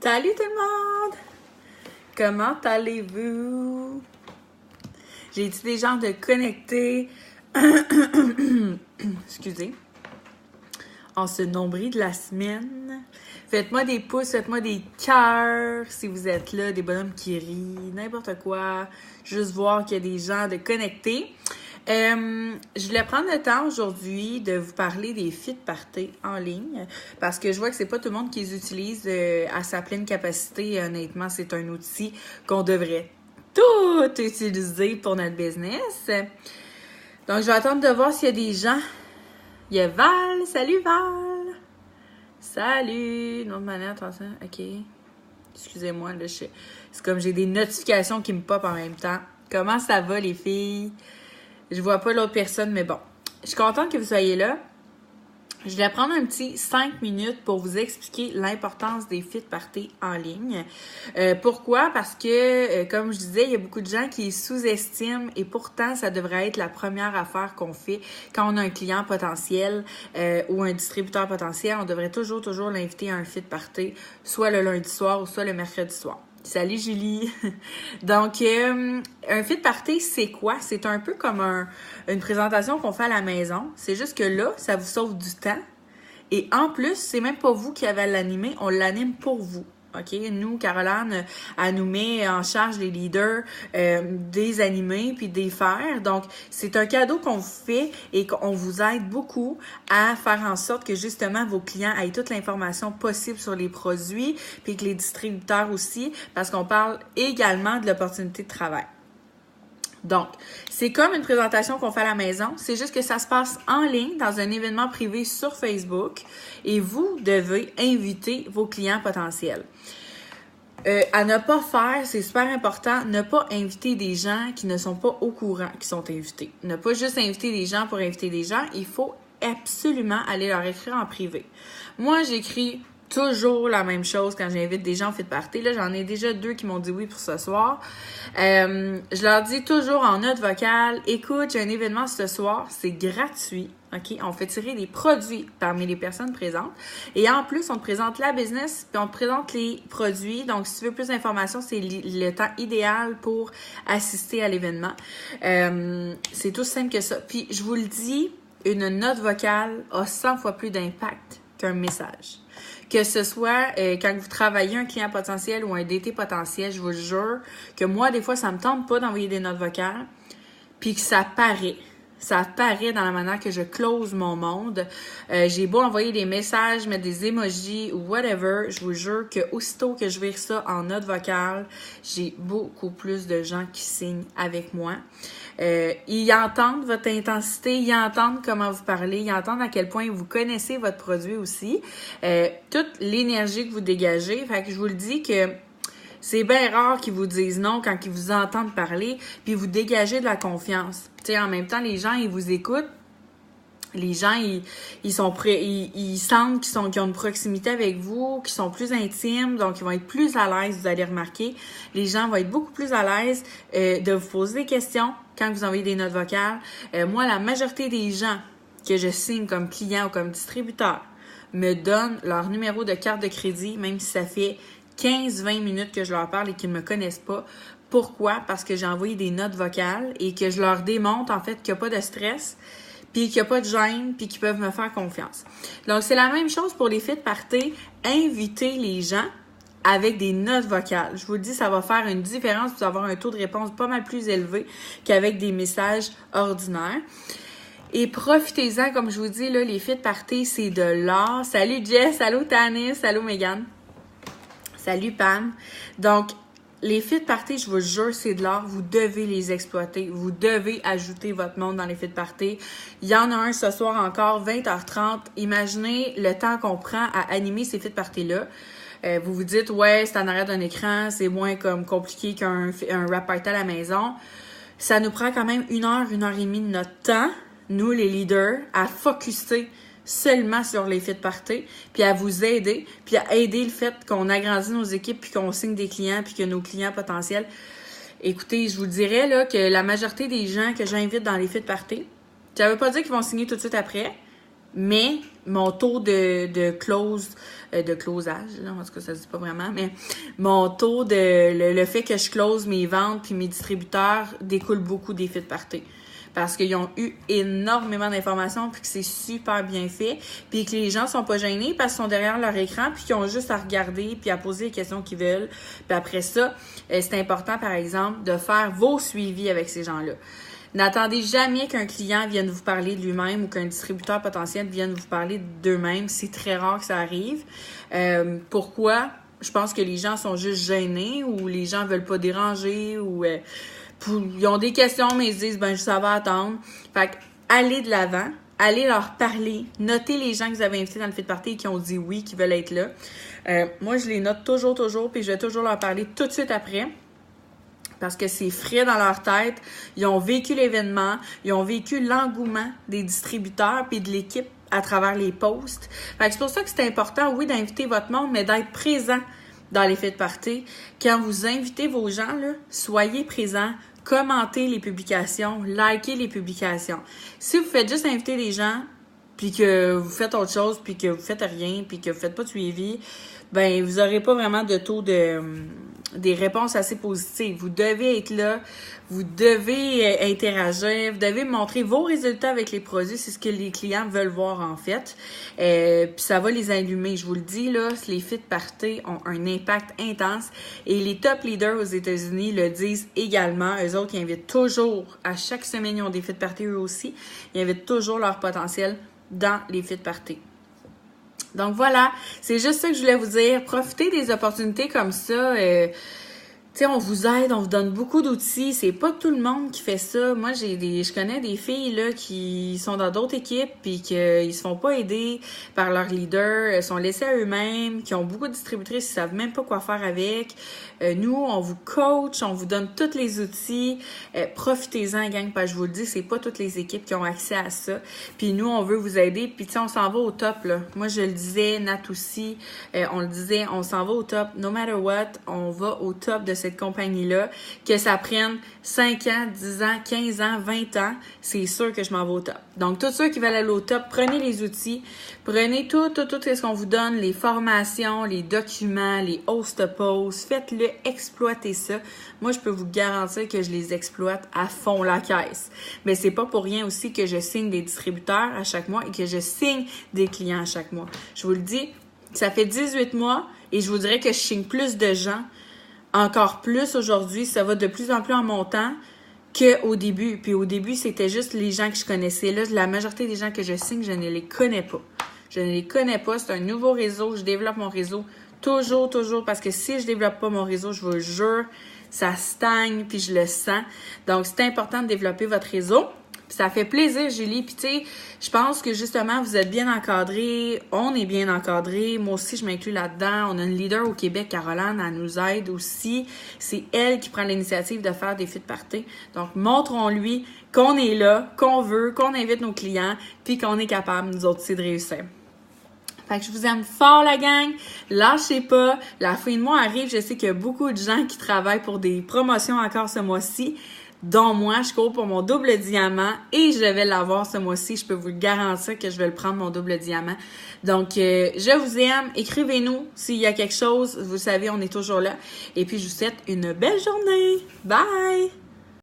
Salut tout le monde! Comment allez-vous? J'ai dit des gens de connecter. Excusez. En ce nombril de la semaine. Faites-moi des pouces, faites-moi des cœurs si vous êtes là, des bonhommes qui rient, n'importe quoi. Juste voir qu'il y a des gens de connecter. Je voulais prendre le temps aujourd'hui de vous parler des fit parties en ligne parce que je vois que c'est pas tout le monde qui les utilise à sa pleine capacité et honnêtement, c'est un outil qu'on devrait tout utiliser pour notre business. Donc, je vais attendre de voir s'il y a des gens. Il y a Val. Salut Val! Salut! Une autre manière, attention. OK. Excusez-moi, là, c'est comme j'ai des notifications qui me pop en même temps. Comment ça va les filles? Je vois pas l'autre personne, mais bon. Je suis contente que vous soyez là. Je vais prendre un petit 5 minutes pour vous expliquer l'importance des fit parties en ligne. Pourquoi? Parce que, comme je disais, il y a beaucoup de gens qui sous-estiment et pourtant, ça devrait être la première affaire qu'on fait quand on a un client potentiel ou un distributeur potentiel. On devrait toujours l'inviter à un fit party, soit le lundi soir ou soit le mercredi soir. Salut Julie! Donc, un fit party, c'est quoi? C'est un peu comme une présentation qu'on fait à la maison. C'est juste que là, ça vous sauve du temps. Et en plus, c'est même pas vous qui avez à l'animer, on l'anime pour vous. OK? Nous, Caroline, elle nous met en charge les leaders des animés puis des faire. Donc, c'est un cadeau qu'on vous fait et qu'on vous aide beaucoup à faire en sorte que justement vos clients aient toute l'information possible sur les produits puis que les distributeurs aussi, parce qu'on parle également de l'opportunité de travail. Donc, c'est comme une présentation qu'on fait à la maison, c'est juste que ça se passe en ligne dans un événement privé sur Facebook et vous devez inviter vos clients potentiels. À ne pas faire, c'est super important, ne pas inviter des gens qui ne sont pas au courant qui sont invités. Ne pas juste inviter des gens pour inviter des gens, il faut absolument aller leur écrire en privé. Moi, j'écris toujours la même chose quand j'invite des gens au fit party. Là, j'en ai déjà 2 qui m'ont dit oui pour ce soir. Je leur dis toujours en note vocale, écoute, j'ai un événement ce soir, c'est gratuit. OK? On fait tirer des produits parmi les personnes présentes. Et en plus, on te présente la business, puis on te présente les produits. Donc, si tu veux plus d'informations, c'est le temps idéal pour assister à l'événement. C'est tout simple que ça. Puis, je vous le dis, une note vocale a 100 fois plus d'impact qu'un message. Que ce soit quand vous travaillez un client potentiel ou un DT potentiel, je vous jure que moi, des fois, ça me tente pas d'envoyer des notes vocales, puis que ça paraît. Ça paraît dans la manière que je close mon monde. J'ai beau envoyer des messages, mettre des emojis ou whatever, je vous jure que aussitôt que je vire ça en note vocale, j'ai beaucoup plus de gens qui signent avec moi. Ils entendent votre intensité, ils entendent comment vous parlez, ils entendent à quel point vous connaissez votre produit aussi. Toute l'énergie que vous dégagez. Fait que je vous le dis que c'est bien rare qu'ils vous disent non quand ils vous entendent parler, puis vous dégagez de la confiance. Tu sais, en même temps, les gens, ils vous écoutent. Les gens, ils sont prêts, ils sentent qu'ils ont une proximité avec vous, qu'ils sont plus intimes, donc ils vont être plus à l'aise, vous allez remarquer. Les gens vont être beaucoup plus à l'aise de vous poser des questions quand vous envoyez des notes vocales. Moi, la majorité des gens que je signe comme client ou comme distributeur me donnent leur numéro de carte de crédit, même si ça fait 15-20 minutes que je leur parle et qu'ils ne me connaissent pas. Pourquoi? Parce que j'ai envoyé des notes vocales et que je leur démontre en fait qu'il n'y a pas de stress, puis qu'il n'y a pas de gêne, puis qu'ils peuvent me faire confiance. Donc, c'est la même chose pour les fit parties. Invitez les gens avec des notes vocales. Je vous le dis, ça va faire une différence pour avoir un taux de réponse pas mal plus élevé qu'avec des messages ordinaires. Et profitez-en, comme je vous dis, là, les fit parties, c'est de l'art. Salut Jess, salut Tanis, salut Megan. Salut Pam. Donc, les fit parties, je vous jure, c'est de l'art. Vous devez les exploiter. Vous devez ajouter votre monde dans les fit parties. Il y en a un ce soir encore, 20h30. Imaginez le temps qu'on prend à animer ces fit parties-là. Vous vous dites, ouais, c'est en arrière d'un écran, c'est moins comme compliqué qu'un rap party à la maison. Ça nous prend quand même 1 heure, 1 heure et demie de notre temps, nous les leaders, à focusser seulement sur les fit parties, puis à vous aider, puis à aider le fait qu'on agrandit nos équipes, puis qu'on signe des clients, puis que nos clients potentiels. Écoutez, je vous dirais là que la majorité des gens que j'invite dans les fit parties, ça veut pas dire qu'ils vont signer tout de suite après, Mais mon taux de closage, là, en tout cas, ça se dit pas vraiment, mais mon taux le fait que je close mes ventes puis mes distributeurs découle beaucoup des fit party. Parce qu'ils ont eu énormément d'informations puis que c'est super bien fait puis que les gens sont pas gênés parce qu'ils sont derrière leur écran puis qu'ils ont juste à regarder puis à poser les questions qu'ils veulent. Puis après ça, c'est important, par exemple, de faire vos suivis avec ces gens-là. N'attendez jamais qu'un client vienne vous parler de lui-même ou qu'un distributeur potentiel vienne vous parler d'eux-mêmes. C'est très rare que ça arrive. Pourquoi? Je pense que les gens sont juste gênés ou les gens veulent pas déranger ou ils ont des questions mais ils se disent ça va attendre. Fait que allez de l'avant, allez leur parler, notez les gens que vous avez invités dans le fit party et qui ont dit oui, qui veulent être là. Moi, je les note toujours, puis je vais toujours leur parler tout de suite après. Parce que c'est frais dans leur tête. Ils ont vécu l'événement, ils ont vécu l'engouement des distributeurs puis de l'équipe à travers les posts. Fait que c'est pour ça que c'est important, oui, d'inviter votre monde, mais d'être présent dans les fit party. Quand vous invitez vos gens, là, soyez présents, commentez les publications, likez les publications. Si vous faites juste inviter des gens, puis que vous faites autre chose, puis que vous faites rien, puis que vous faites pas de suivi, ben vous aurez pas vraiment de taux des réponses assez positives. Vous devez être là, vous devez interagir, vous devez montrer vos résultats avec les produits, c'est ce que les clients veulent voir en fait. Puis ça va les allumer, je vous le dis là, les fit party ont un impact intense et les top leaders aux États-Unis le disent également. Eux autres, ils invitent toujours, à chaque semaine, ils ont des fit party eux aussi, ils invitent toujours leur potentiel dans les fit party. Donc voilà, c'est juste ça que je voulais vous dire. Profitez des opportunités comme ça. Tu sais, on vous aide, on vous donne beaucoup d'outils. C'est pas tout le monde qui fait ça. Moi, je connais des filles là qui sont dans d'autres équipes puis qu'ils se font pas aider par leurs leaders, elles sont laissées à eux-mêmes, qui ont beaucoup de distributrices, ils savent même pas quoi faire avec. Nous, on vous coach, on vous donne tous les outils. Profitez-en, gang, parce que je vous le dis, c'est pas toutes les équipes qui ont accès à ça. Puis nous, on veut vous aider. Puis tu sais, on s'en va au top là. Moi, je le disais, Nat aussi, on le disait, on s'en va au top. No matter what, on va au top de cette compagnie-là, que ça prenne 5 ans, 10 ans, 15 ans, 20 ans, c'est sûr que je m'en vais au top. Donc, tous ceux qui veulent aller au top, prenez les outils, prenez tout ce qu'on vous donne, les formations, les documents, les host posts, faites-le, exploitez ça. Moi, je peux vous garantir que je les exploite à fond la caisse. Mais c'est pas pour rien aussi que je signe des distributeurs à chaque mois et que je signe des clients à chaque mois. Je vous le dis, ça fait 18 mois et je vous dirais que je signe plus de gens. Encore plus aujourd'hui, ça va de plus en plus en montant qu'au début. Puis au début, c'était juste les gens que je connaissais. Là, la majorité des gens que je signe, je ne les connais pas. Je ne les connais pas. C'est un nouveau réseau. Je développe mon réseau toujours, parce que si je développe pas mon réseau, je vous le jure, ça stagne, puis je le sens. Donc, c'est important de développer votre réseau. Puis ça fait plaisir, Julie. Puis tu sais, je pense que justement, vous êtes bien encadrés. On est bien encadrés. Moi aussi, je m'inclus là-dedans. On a une leader au Québec, Caroline, elle nous aide aussi. C'est elle qui prend l'initiative de faire des fit party. Donc, montrons-lui qu'on est là, qu'on veut, qu'on invite nos clients, puis qu'on est capable, nous autres aussi, de réussir. Fait que je vous aime fort, la gang. Lâchez pas. La fin de mois arrive. Je sais qu'il y a beaucoup de gens qui travaillent pour des promotions encore ce mois-ci. Dont moi, je cours pour mon double diamant et je vais l'avoir ce mois-ci. Je peux vous le garantir que je vais le prendre, mon double diamant. Donc, je vous aime. Écrivez-nous s'il y a quelque chose. Vous savez, on est toujours là. Et puis, je vous souhaite une belle journée. Bye!